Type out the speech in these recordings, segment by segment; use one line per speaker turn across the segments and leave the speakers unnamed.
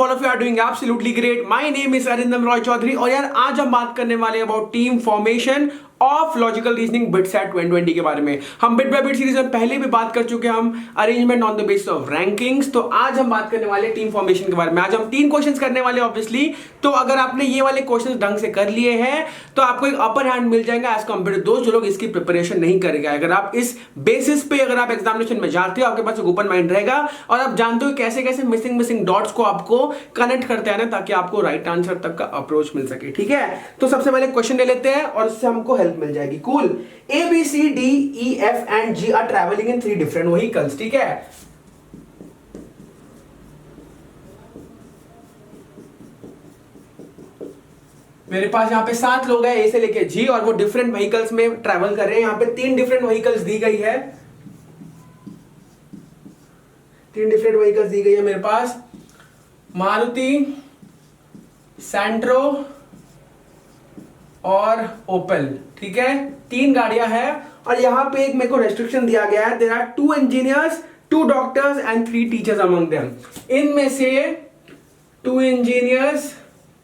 all of you are doing absolutely great. My name is Arindam Roy Chaudhary और यार आज हम बात करने वाले about team formation of logical reasoning bit set 2020 के बारे में। हम बिट बाय बिट सीरीज में पहले भी बात कर चुके हैं, हम arrangement on the basis of rankings. तो आज हम बात करने वाले टीम फॉर्मेशन के बारे में। आज हम 3 क्वेश्चंस करने वाले ऑब्वियसली। तो अगर आपने ये वाले क्वेश्चंस ढंग से कर लिए हैं तो आपको एक अपर हैंड मिल जाएगा एज कम्पेयर टू दोस्त जो लोग इसकी प्रिपरेशन नहीं करेंगे। अगर आप इस बेसिस पे अगर आप एग्जामिनेशन में जाते हो, आपके पास एक ओपन माइंड रहेगा और आप जानते हो कैसे कैसे मिसिंग डॉट्स को आपको कनेक्ट करते हैं ना, ताकि आपको राइट आंसर तक का अप्रोच मिल सके। ठीक है, तो सबसे पहले क्वेश्चन ले लेते हैं और इससे हमको हेल्प मिल जाएगी। Cool. A, B, C, D, E, F and G are traveling in 3 different vehicles. ठीक है, मेरे पास यहाँ पे 7 लोग हैं A से लेके G और वो डिफरेंट व्हीकल्स में ट्रैवल कर रहे हैं। यहाँ पे 3 डिफरेंट व्हीकल्स दी गई है, 3 डिफरेंट व्हीकल्स दी गई है मेरे पास, मारुति, सैंट्रो और ओपेल। ठीक है, 3 गाड़ियां हैं और यहां पे एक मेरे को रेस्ट्रिक्शन दिया गया है, there are 2 engineers, 2 doctors and 3 teachers among them. इनमें से 2 इंजीनियर्स,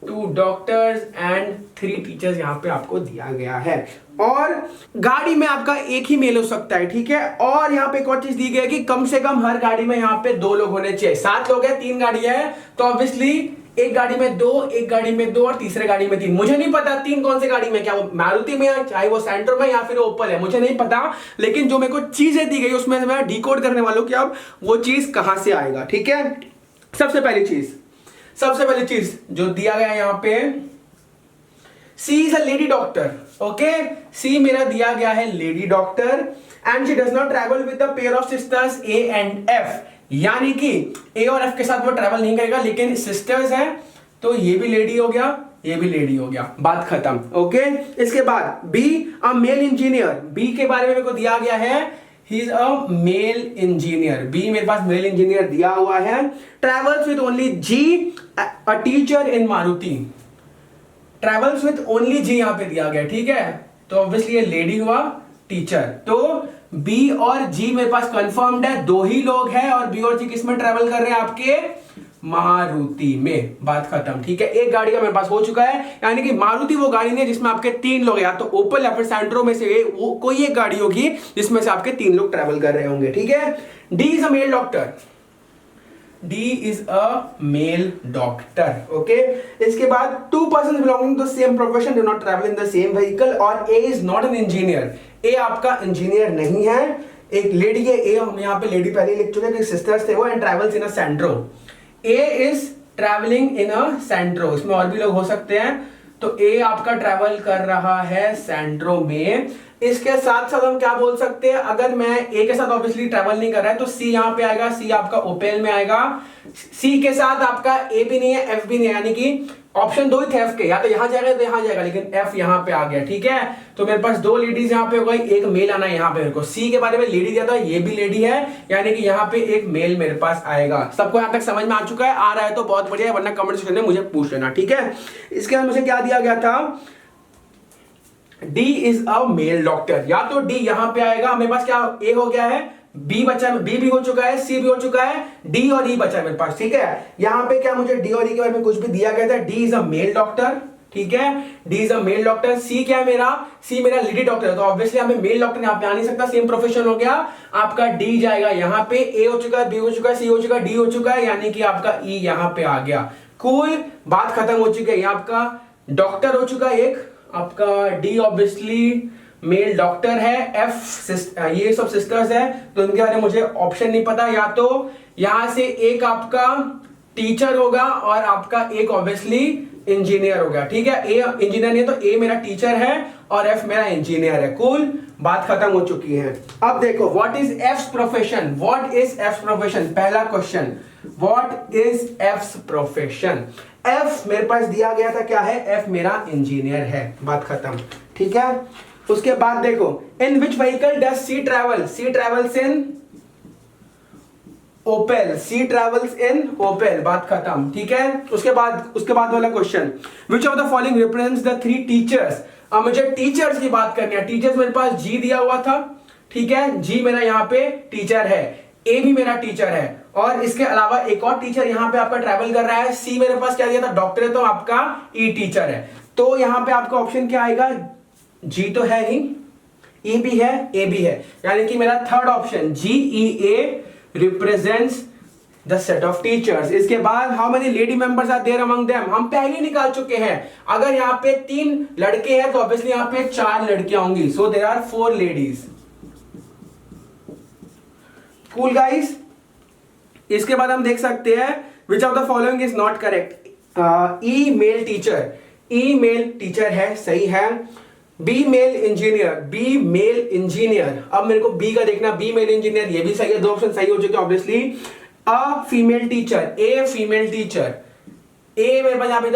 2 डॉक्टर्स एंड 3 टीचर्स यहां पे आपको दिया गया है और गाड़ी में आपका एक ही मेल हो सकता है। ठीक है, और यहां पे एक और चीज दी गई है कि कम से कम हर गाड़ी में यहां पे 2 लोग होने चाहिए। 7 लोग हैं, 3 गाड़ियां हैं, तो ऑब्वियसली एक गाड़ी में 2, एक गाड़ी में 2 और तीसरे गाड़ी में 3। मुझे नहीं पता 3 कौन सी गाड़ी में, क्या वो मारुति में है, चाहे वो सेंट्रो में या फिर ओपल है, मुझे नहीं पता। लेकिन जो मेरे को चीजें दी गई उसमें से मैं डिकोड करने वाला हूं कि अब वो चीज कहां से आएगा। ठीक है, सबसे पहली चीज जो दिया गया यहां पे, C is a lady doctor. Okay, C मेरा दिया गया है lady doctor and she does not travel with a pair of sisters A and F. यानी कि ए और एफ के साथ वो ट्रैवल नहीं करेगा, लेकिन सिस्टर्स हैं तो ये भी लेडी हो गया, ये भी लेडी हो गया, बात खत्म। ओके, इसके बाद B a male engineer. B के बारे में मेरे को दिया गया है he is a male engineer. B मेरे पास मेल इंजीनियर दिया हुआ है। Travels with only G a teacher in Maruti. Travels with only G यहां पे दिया गया। ठीक है, तो ऑब्वियसली ये लेडी हुआ, टीचर। तो बी और जी मेरे पास कंफर्म्ड है, 2 ही लोग हैं और बी और जी किस में ट्रैवल कर रहे हैं, आपके मारुति में, बात खत्म। ठीक है, एक गाड़ी का मेरे पास हो चुका है, यानी कि मारुति वो गाड़ी नहीं है जिसमें आपके 3 लोग, या तो ओपल या फिर सैंट्रो में से वो कोई एक गाड़ी होगी जिसमें से आपके 3 लोग ट्रैवल कर रहे होंगे। ठीक है, D is a mail doctor. D is a male doctor. Okay. इसके बाद 2 persons belonging to the same profession do not travel in the same vehicle और A is not an engineer. A आपका engineer नहीं है, एक lady है A, हम यहाँ पे लेडी पहले लिख चुके हैं कि सिस्टर्स थे वो, and travels in a Santro. A is traveling in a Santro, इसमें और भी लोग हो सकते हैं, तो A आपका ट्रैवल कर रहा है सेंट्रो में। इसके साथ साथ हम क्या बोल सकते हैं, अगर मैं A के साथ ऑब्वियसली ट्रैवल नहीं कर रहा है तो C यहां पे आएगा, C आपका ओपेल में आएगा। C के साथ आपका A भी नहीं है, F भी नहीं है, यानी कि ऑप्शन 2 ही थे F के, या तो यहां जाएगा तो यहां जाएगा, लेकिन F यहां पे आ गया। ठीक है, तो मेरे पास 2 लेडीज यहां पे हो गई, एक मेल आना है यहां पे। मेरे को C के बारे में लेडी दिया था, ये भी लेडी है, यानी कि यहां पे एक मेल मेरे पास आएगा। सबको यहां तक समझ में आ चुका है? आ रहा है तो बहुत बढ़िया है, वरना कमेंट सेक्शन में मुझे पूछ लेना। ठीक है, इसके बाद मुझे क्या दिया गया था, D is a mail doctor. या तो D यहां पे आएगा, मेरे पास क्या A हो गया है, B बचा, B भी हो चुका है, C भी हो चुका है, D और E बचा है मेरे पास। ठीक है, यहां पे क्या मुझे D और E के बारे में कुछ भी दिया गया था, D is a mail doctor. ठीक है, D is a mail doctor. C क्या है मेरा, C मेरा लेडी डॉक्टर है, तो ऑब्वियसली यहां पे मेल डॉक्टर यहां पे आ नहीं सकता, सेम प्रोफेशन हो गया। आपका D जाएगा यहां पे, A हो चुका है, B हो चुका है, C हो चुका है, D हो चुका है, यानी कि आपका E यहां पे आ गया। कूल, बात खत्म हो चुकी है। ये आपका डॉक्टर हो चुका है एक, आपका D ऑब्वियसली मेल डॉक्टर है, F ये सब सिस्टर्स है, तो इनके बारे में मुझे ऑप्शन नहीं पता। या तो यहां से एक आपका टीचर होगा और आपका एक ऑब्वियसली इंजीनियर हो गया। ठीक है, A इंजीनियर नहीं है तो A मेरा टीचर है और F मेरा इंजीनियर है। कूल, बात खत्म हो चुकी है। अब देखो, what is F's profession, what is F's profession, पहला question, what is F's profession. F मेरे पास दिया गया था क्या है, F मेरा इंजीनियर है, बात खत्म। ठीक है, उसके बाद देखो, in which vehicle does C travel, C travels in Opel, C travels in Opel, बात खत्म। ठीक है, उसके बाद वाला question, which of the following represents the 3 teachers. अब मुझे टीचर्स की बात करनी है। टीचर्स मेरे पास G दिया हुआ था, ठीक है, G मेरा यहाँ पे टीचर है, A भी मेरा टीचर है, और इसके अलावा एक और टीचर यहाँ पे आपका ट्रैवल कर रहा है। सी मेरे पास क्या दिया था, डॉक्टर है, तो आपका ई टीचर है। तो यहाँ पे आपका ऑप्शन क्या आएगा, जी तो है ही, ई भी है, ए भी है, यानी कि मेरा third option GEA represents the set of teachers. इसके बाद how many lady members are there among them, हम पहले निकाल चुके हैं। अगर यहाँ पे 3 लड़के हैं तो ऑब्वियसली यहाँ पे 4 लड़कियां होंगी, so there are 4 ladies. Cool guys. इसके बाद हम देख सकते हैं which of the following is not correct. E male teacher, E male teacher है, सही है। B male engineer, B male engineer, अब मेरे को बी का देखना, बी मेल इंजीनियर, ये भी सही है, 2 ऑप्शन सही हो चुके obviously. A female teacher, a female teacher, A मेरे पास यहाँ पे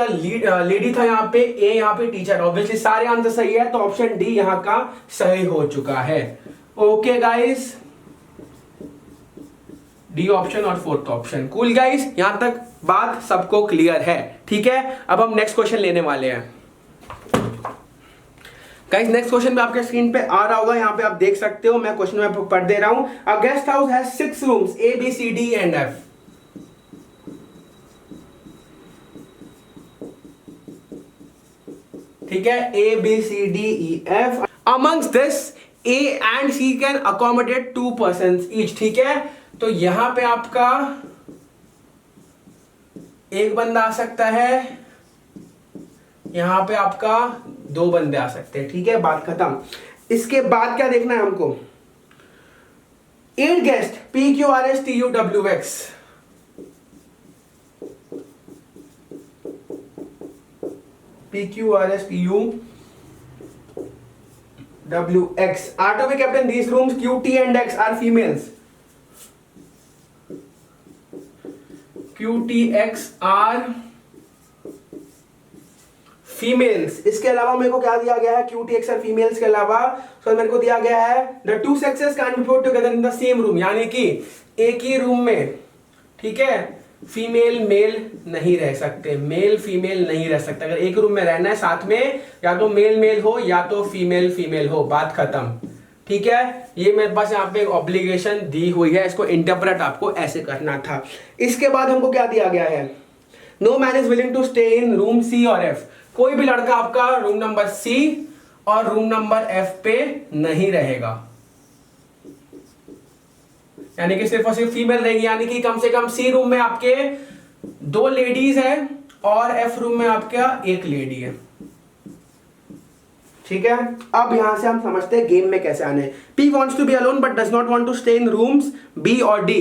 लेडी था, यहाँ पे ए, यहाँ पे टीचर, ऑब्वियसली सारे आंसर सही है, तो ऑप्शन डी यहाँ का सही हो चुका है। ओके गाइस, डी ऑप्शन और 4th ऑप्शन। कूल गाइस, यहां तक बात सबको क्लियर है, ठीक है। अब हम नेक्स्ट क्वेश्चन लेने वाले हैं। गाइस नेक्स्ट क्वेश्चन पे आपके स्क्रीन पे आ रहा होगा, यहाँ पे आप देख सकते हो, मैं क्वेश्चन में पढ़ दे रहा हूं। A guest house has 6 rooms A B C D and F। ठीक है, A B C D E F। Amongst this A and C can accommodate 2 persons each। ठीक है, तो यहां पे आपका एक बंदा आ सकता है, यहां पे आपका 2 बंदे आ सकते हैं, ठीक है, बात खत्म। इसके बाद क्या देखना है हमको, 8 guest PQRSTUWX। PQRSTUWX are to be kept in these rooms. Q, T and X are females. QTX are females. इसके अलावा मेरे को क्या दिया गया है, QTX और फीमेल्स के अलावा सो मेरे को दिया गया है the 2 sexes can be put together in the same room, यानी कि एक ही रूम में, ठीक है, फीमेल मेल नहीं रह सकते, मेल फीमेल नहीं रह सकते। अगर एक रूम में रहना है साथ में, या तो मेल मेल हो या तो फीमेल फीमेल हो, बात खत्म, ठीक है। ये मेरे पास यहाँ पे ऑब्लिगेशन दी हुई है, इसको इंटरप्रेट आपको ऐसे करना था। इसके बाद हमको क्या दिया गया है, no man is willing to stay in room C और F। कोई भी लड़का आपका रूम नंबर C और रूम नंबर F पे नहीं रहेगा, यानी कि सिर्फ और सिर्फ फीमेल रहेगी, यानी कि कम से कम C रूम में आपके 2 लेडीज है और F रूम में आपका 1 लेडी है, ठीक है। अब यहां से हम समझते हैं गेम में कैसे आने। P wants to be alone but does not want to stay in rooms B और D।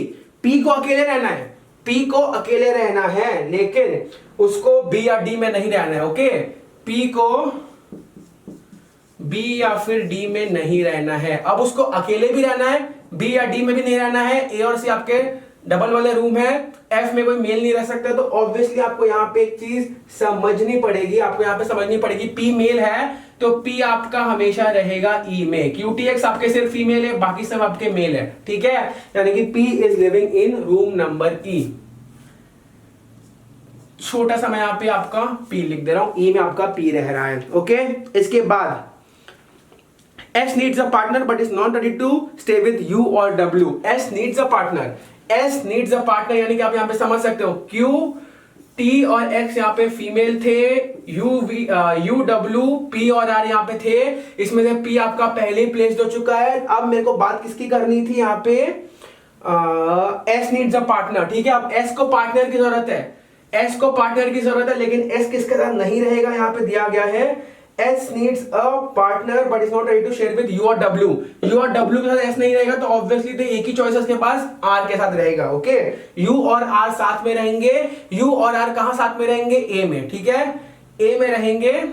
P को अकेले रहना है, P को अकेले रहना है, लेकिन उसको B या D में नहीं रहना है, ओके। P को B या फिर D में नहीं रहना है। अब उसको अकेले भी रहना है, B या D में भी नहीं रहना है। A और C आपके डबल वाले रूम है, F में कोई मेल नहीं रह सकता, तो ऑब्वियसली आपको यहाँ पे एक चीज समझनी पड़ेगी, आपको यहाँ पे समझनी पड़ेगी, P मेल है तो P आपका हमेशा रहेगा E में। QTX आपके सिर्फ फीमेल है, बाकी सब आपके मेल है, ठीक है, यानी कि P is living in room number E। छोटा सा मैं यहाँ पे आपका P लिख दे रहा हूं, E में आपका P रह रहा है, ओके। इसके बाद S needs a partner but is not ready to stay with U or W। S needs a partner, S needs a partner, यानी कि आप यहाँ पे समझ सकते हो Q, T और X यहाँ पे फीमेल थे, U W P और R यहाँ पे थे, इसमें से P आपका पहले ही प्लेस्ड हो चुका है। अब मेरे को बात किसकी करनी थी यहाँ पे, S needs a partner, ठीक है। अब S को पार्टनर की जरूरत है, S को पार्टनर की जरूरत है, लेकिन S किसके साथ नहीं रहेगा, यहाँ पे दिया गया है S needs a partner but is not ready to share with U और W। U और W के साथ S नहीं रहेगा, तो ऑब्वियसली तो एक ही चॉइस के पास R के साथ रहेगा, ओके। U और R साथ में रहेंगे, U और R कहां साथ में रहेंगे, A में, ठीक है, A में रहेंगे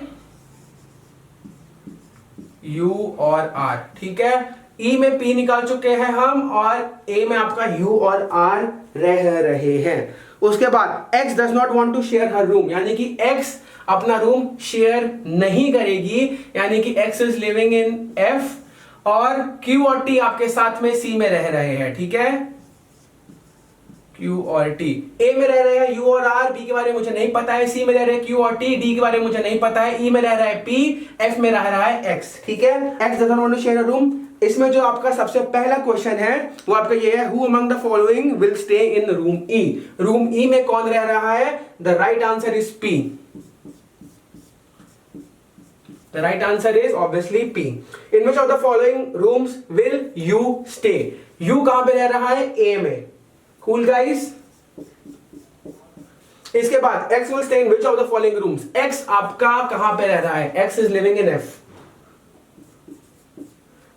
U और R, ठीक है। E में P निकाल चुके हैं हम, और A में आपका U और R रह रहे हैं। उसके बाद X does not want to share her room, यानी कि X अपना रूम शेयर नहीं करेगी, यानी कि X is living in F और Q और T आपके साथ में C में रह रहे हैं, ठीक है। Q और T। A में रह रहे हैं U और R, B के बारे में मुझे नहीं पता है, C में रह रहे हैं Q और T, D के बारे में मुझे नहीं पता है, E में रह रहा है P, F में रह रहा है X। ठीक है, X doesn't want to share a room। इसमें जो आपका सबसे पहला क्वेश्चन है वो आपका ये है, who among the following will stay in room E। Room E में कौन रह रहा है? The right answer is P। The right answer is obviously P. In which of the following rooms will you stay? You कहां पे रह रहा है? A में। Cool guys? इसके बाद X will stay in which of the following rooms? X आपका कहां पे रह रहा है? X is living in F।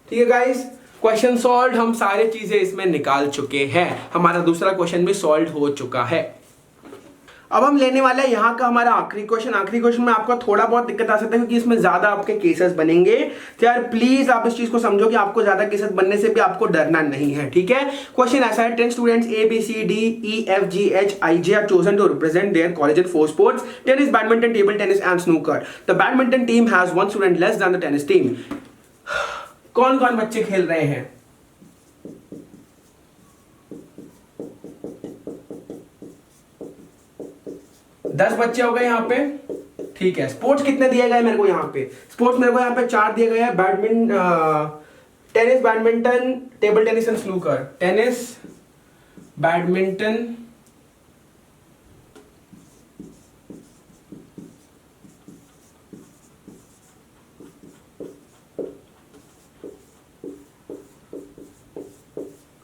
ठीक है गाइस, क्वेश्चन सॉल्व। हम सारे चीजें इसमें निकाल चुके हैं, हमारा दूसरा क्वेश्चन भी सॉल्व हो चुका है। अब हम लेने वाले हैं यहाँ का हमारा आखिरी क्वेश्चन। आखिरी क्वेश्चन में आपको थोड़ा बहुत दिक्कत आ सकता है क्योंकि इसमें ज्यादा आपके केसेस बनेंगे। तो यार प्लीज आप इस चीज को समझो कि आपको ज्यादा केसेस बनने से भी आपको डरना नहीं है। ठीक है, क्वेश्चन ऐसा है, 10 students A B C D E F G H I J are chosen to represent their college in 4 sports: tennis, badminton, table tennis and snooker. The badminton team has 1 student less than the tennis team. कौन कौन बच्चे खेल रहे हैं? दस बच्चे हो गए यहाँ पे। ठीक है, स्पोर्ट्स कितने दिए गए मेरे को यहाँ पे? स्पोर्ट्स मेरे को यहाँ पे 4 दिए गए हैं, tennis, badminton, table tennis and snooker. Tennis, badminton,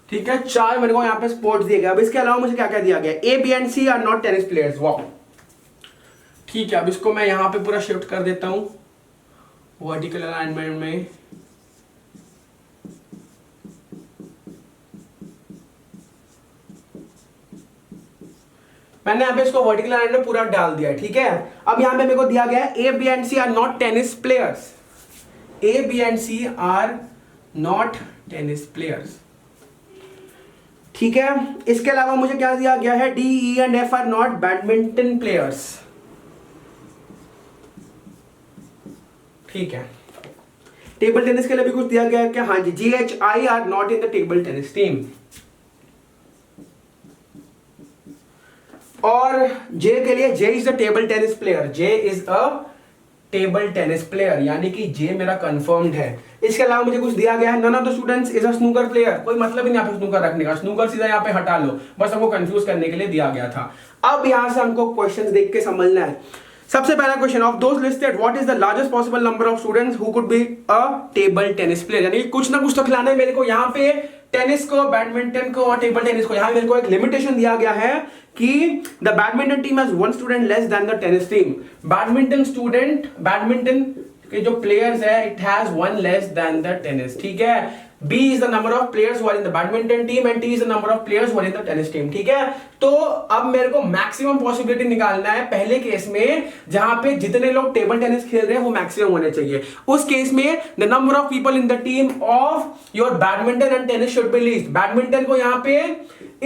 ठीक है, 4 मेरे को यहाँ पे स्पोर्ट्स दिए गए। अब इसके अलावा मुझे क्या क्या दिया गया? A, B and C are not tennis players. वाह, ठीक है, अब इसको मैं यहां पे पूरा शिफ्ट कर देता हूं वर्टिकल अलाइनमेंट में। मैंने यहां पे इसको वर्टिकल अलाइनमेंट में पूरा डाल दिया। ठीक है, अब यहां पे मेरे को दिया गया है A, B and C are not tennis players. A, B and C are not tennis players. ठीक है, इसके अलावा मुझे क्या दिया गया है? D, E and F are not badminton players. ठीक है, टेबल टेनिस के लिए भी कुछ दिया गया है क्या? हाँ जी, GHI are not in the table tennis team. और J के लिए J is the table tennis player. J is a table tennis player, यानी कि J मेरा कंफर्म्ड है। इसके अलावा मुझे कुछ दिया गया है, none of the students is a snooker player. कोई मतलब ही नहीं यहाँ पे स्नूकर रखने का, स्नूकर सीधा यहाँ पे हटा लो, बस हमको कंफ्यूज करने के लिए दिया गया था। अब यहां से हमको क्वेश्चंस देख के समझना है। सबसे पहला question, of those listed what is the largest possible number of students who could be a table tennis player. यानी कुछ ना कुछ तो खिलाना है मेरे को। यहाँ पे टेनिस को, बैडमिंटन को और टेबल टेनिस को, यहाँ मेरे को एक लिमिटेशन दिया गया है कि the badminton team has 1 student less than the tennis team. Badminton के जो प्लेयर्स है, it has 1 less than the tennis. ठीक है, B is the number of players who are in the badminton team and T is the number of players who are in the tennis team। ठीक है, तो अब मेरे को maximum possibility निकालना है पहले केस में, जहां पे जितने लोग टेबल टेनिस खेल रहे हैं वो मैक्सिमम होने चाहिए। उस केस में the number of people in the team of your badminton and tennis should be least. Badminton को यहाँ पे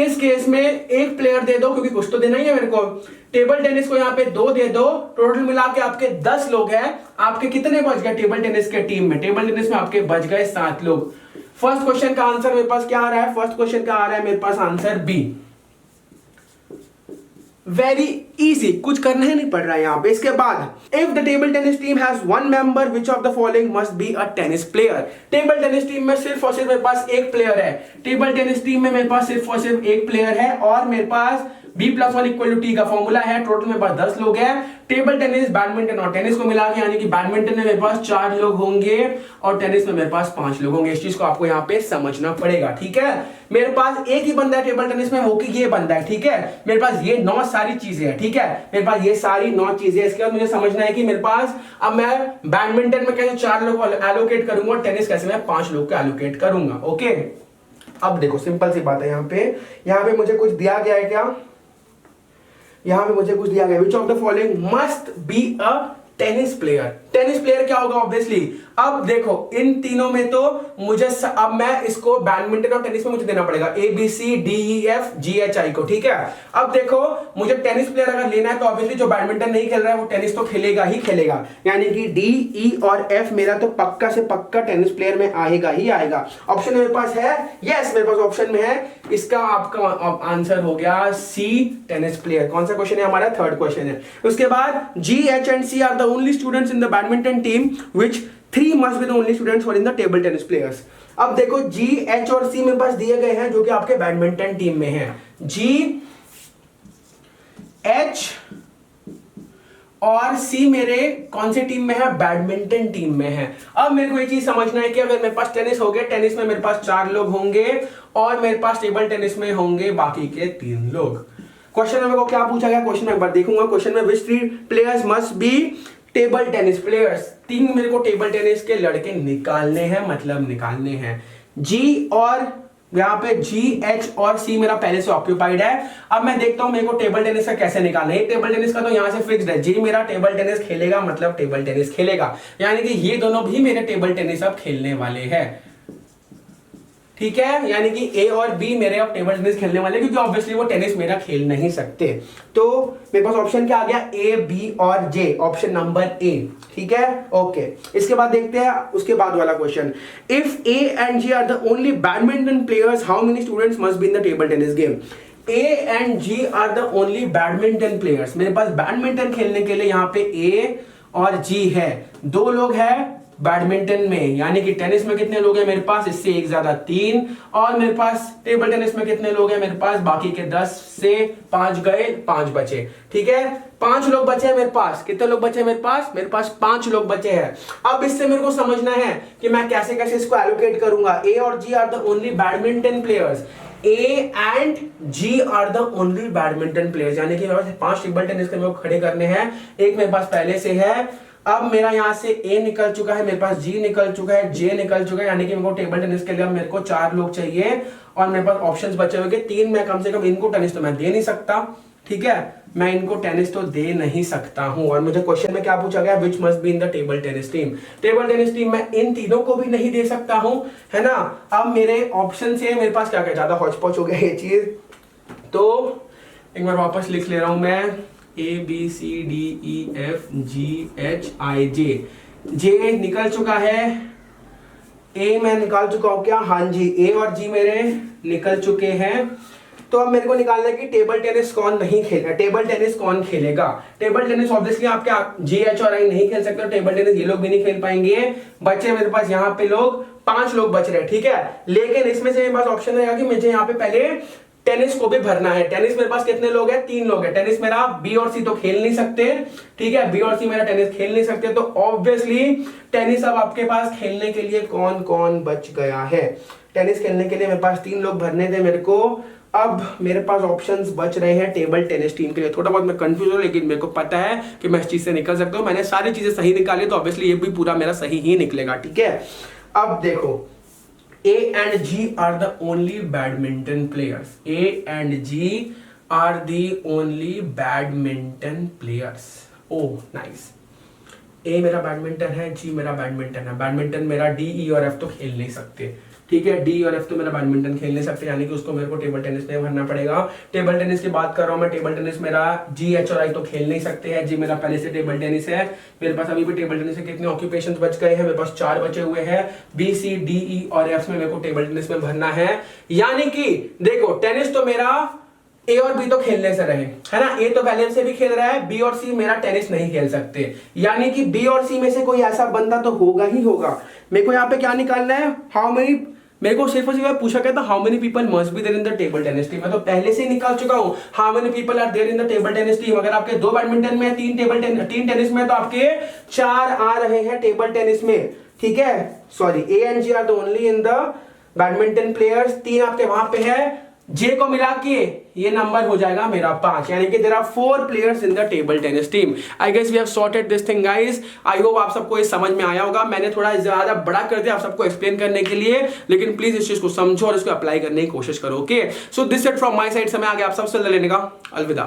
इस केस में 1 प्लेयर दे दो क्योंकि कुछ तो देना ही है मेरे को। टेबल टेनिस को यहाँ पे 2 दे दो, टोटल मिला के आपके 10 लोग हैं। आपके कितने बच गए टेबल टेनिस के टीम में? टेबल टेनिस में आपके बच गए 7 लोग। फर्स्ट क्वेश्चन का आंसर मेरे पास क्या आ रहा है? फर्स्ट क्वेश्चन का आ रहा है मेरे पास आंसर बी। वेरी इजी, कुछ करना ही नहीं पड़ रहा है यहाँ पे। इसके बाद if the table tennis team has 1 member which of the following must be a tennis player. Table tennis team में सिर्फ और सिर्फ मेरे पास 1 प्लेयर है। टेबल टेनिस टीम में मेरे पास सिर्फ और सिर्फ 1 प्लेयर है और मेरे पास B+1 = T का फॉर्मूला है। टोटल मेरे पास 10 लोग हैं। टेबल टेनिस, बैडमिंटन और टेनिस को मिला के, यानी कि बैडमिंटन में मेरे पास 4 लोग होंगे और टेनिस में मेरे पास 5 लोग होंगे। इस चीज को आपको यहाँ पे समझना पड़ेगा। ठीक है, मेरे पास एक ही बंदा है टेबल टेनिस में, वो कि ये बंदा है। ठीक है, मेरे पास ये 9 सारी चीजें हैं। ठीक है, मेरे पास ये सारी 9 चीजें। इसके बाद मुझे समझना है कि मेरे पास अब मैं बैडमिंटन में कैसे 4 लोग एलोकेट करूंगा और टेनिस कैसे मैं 5 लोग को एलोकेट करूंगा। ओके, अब देखो सिंपल सी बात है। यहाँ पे मुझे कुछ दिया गया है क्या? यहाँ पे मुझे कुछ दिया गया, विच of the following must be a tennis player. Tennis player क्या होगा ऑब्वियसली। अब देखो इन तीनों में तो मुझे अब मैं इसको बैडमिंटन और टेनिस में मुझे देना पड़ेगा ABCDEFGHI को, ठीक है। अब देखो मुझे टेनिस प्लेयर अगर लेना है तो ऑब्वियसली जो बैडमिंटन नहीं खेल रहा है वो टेनिस तो खेलेगा ही खेलेगा, यानी कि D, E और F मेरा तो पक्का से पक्का टेनिस प्लेयर में आएगा ही आएगा। ऑप्शन मेरे पास है, यस मेरे पास ऑप्शन में है, इसका आपका आंसर हो गया C टेनिस प्लेयर। कौन सा क्वेश्चन है हमारा? थर्ड क्वेश्चन है। उसके बाद G, H and C are the only students in the badminton team which 3 must be the only students who are in the table tennis players। अब देखो G, H और C मेरे पास दिए गए हैं जो कि आपके बैडमिंटन टीम में हैं। G, H और C मेरे कौन से टीम में है? बैडमिंटन टीम में है। अब मेरे को ये चीज समझना है कि अगर मेरे पास टेनिस हो गया, टेनिस में मेरे पास 4 लोग होंगे और मेरे पास टेबल टेनिस में होंगे बाकी के 3 लोग। क्वेश्चन में मेरे को क्या पूछा गया? क्वेश्चन में एक बार देखूंगा। क्वेश्चन में विच 3 players must be table tennis players. 3 मेरे को टेबल टेनिस के लड़के निकालने हैं, मतलब निकालने हैं। जी और यहाँ पे G, H और C मेरा पहले से ऑक्यूपाइड है। अब मैं देखता हूं मेरे को टेबल टेनिस का कैसे निकालना है। टेबल टेनिस का तो यहाँ से फिक्स्ड है, G मेरा टेबल टेनिस खेलेगा मतलब टेबल टेनिस खेलेगा, यानी कि ये दोनों भी मेरे टेबल टेनिस अब खेलने वाले हैं, ठीक है। यानी कि A और B मेरे अब टेबल टेनिस खेलने वाले, क्योंकि ऑब्वियसली वो टेनिस मेरा खेल नहीं सकते। तो मेरे पास ऑप्शन क्या आ गया? A, B और J, ऑप्शन नंबर A, ठीक है। ओके, इसके बाद देखते हैं उसके बाद वाला question. If A and G are the only badminton players, how many students must be in the table tennis game? A and G are the only badminton players। मेरे पास बैडमिंटन खेलने के लिए यहाँ पे A और G है, 2 लोग हैं बैडमिंटन में, यानी कि टेनिस में कितने लोग हैं मेरे पास? इससे एक ज्यादा 3, और मेरे पास टेबल टेनिस में कितने लोग हैं मेरे पास? बाकी के 10 से 5 गए, 5 बचे, ठीक है। 5 लोग बचे हैं मेरे पास। कितने लोग बचे हैं मेरे पास? मेरे पास 5 लोग बचे हैं। अब इससे मेरे को समझना है कि मैं कैसे कैसे इसको एलोकेट करूंगा। A और G are the only badminton players. A and G are the only badminton players, यानी कि मेरे पास 5 टेबल टेनिस के मेरे को खड़े करने हैं। एक मेरे पास पहले से है। अब मेरा यहां से A निकल चुका है, मेरे पास G निकल चुका है, J निकल चुका है, यानी कि मेरे को टेबल टेनिस के लिए अब मेरे को 4 लोग चाहिए और मेरे पास ऑप्शंस बचे हुए 3। मैं कम से कम इनको टेनिस तो मैं दे नहीं सकता, ठीक है। मैं इनको टेनिस तो दे नहीं सकता हूं। और मुझे क्वेश्चन में क्या पूछा गया? Which must be in the table tennis team. Table tennis team में इन तीनों को भी नहीं दे सकता हूं, है ना। अब मेरे ऑप्शन से मेरे पास क्या क्या ज्यादा हौच पौच हो गया ये चीज, तो एक बार वापस लिख ले रहा हूं मैं। ABCDEFGHIJ, J निकल चुका है, A मैं निकाल चुका हूं क्या? हाँ जी, A और G मेरे निकल चुके हैं। तो अब मेरे को निकालना है कि टेबल टेनिस कौन नहीं खेलेगा, टेबल टेनिस कौन खेलेगा। टेबल टेनिस ऑब्वियसली आप क्या G, H और I नहीं खेल सकते, टेबल टेनिस ये लोग भी नहीं खेल पाएंगे। बचे मेरे पास यहाँ पे लोग 5 लोग बच रहे, ठीक है। लेकिन इसमें से मेरे पास ऑप्शन रहेगा कि मुझे यहाँ पे पहले टेनिस को भी भरना है। टेनिस मेरे पास कितने लोग हैं? 3 लोग हैं। टेनिस मेरा B और C तो खेल नहीं सकते, ठीक है। B और C मेरा टेनिस खेल नहीं सकते, तो ऑब्वियसली टेनिस अब आपके पास खेलने के लिए कौन कौन बच गया है? टेनिस खेलने के लिए मेरे पास 3 लोग भरने थे मेरे को। अब मेरे पास ऑप्शंस बच रहे हैं टेबल टेनिस टीम के लिए। थोड़ा बहुत मैं कंफ्यूज हूं, लेकिन मेरे को पता है कि मैं इस चीज से निकल सकता हूं। मैंने सारी चीजें सही निकाली, तो ऑब्वियसली ये भी पूरा मेरा सही ही निकलेगा, ठीक है। अब देखो A and G are the only badminton players. A and G are the only badminton players. Oh, nice. A मेरा बैडमिंटन है, G मेरा बैडमिंटन है। बैडमिंटन मेरा D, E और F तो खेल नहीं सकते, ठीक है। D और F तो मेरा बैडमिंटन खेल नहीं सकते, यानी कि उसको मेरे को टेबल टेनिस में भरना पड़ेगा। टेबल टेनिस की बात कर रहा हूं मैं, टेबल टेनिस मेरा G, H और I तो खेल नहीं सकते हैं। G मेरा पहले से टेबल टेनिस है। मेरे पास अभी भी टेबल टेनिस के कितने ऑक्यूपेशंस बच गए हैं? मेरे पास 4 बचे हुए हैं। B, C, D, E और F में मेरे को टेबल टेनिस में भरना है। यानी कि देखो टेनिस तो मेरा A और B तो खेलने से रहे, है ना। A तो पहले से भी खेल रहा है, B और C मेरा टेनिस नहीं खेल सकते, यानी कि B और C में से कोई ऐसा बंदा तो होगा ही होगा। मेरे को यहाँ पे क्या निकालना है? हाउ मेनी, मेरे को सिर्फ पूछा गया था how many people must be there in the table tennis team. मैं तो पहले से ही निकाल चुका हूं how many people are there in the table tennis team. अगर आपके 2 बैडमिंटन में, 3 टेनिस में, तो आपके 4 आ रहे हैं टेबल टेनिस में, ठीक है। Sorry, A and G are the only in the badminton players. 3 आपके वहां पे है। J को मिला के ये नंबर हो जाएगा मेरा 5, यानी कि there are 4 players in the table tennis team. I guess we have sorted this thing guys. I hope आप सबको ये समझ में आया होगा। मैंने थोड़ा ज्यादा बड़ा कर दिया आप सबको एक्सप्लेन करने के लिए, लेकिन प्लीज इस चीज को समझो और इसको अप्लाई करने की कोशिश करो, okay. So this it from my side. समय आ गया आप सबसे लेने का। अलविदा।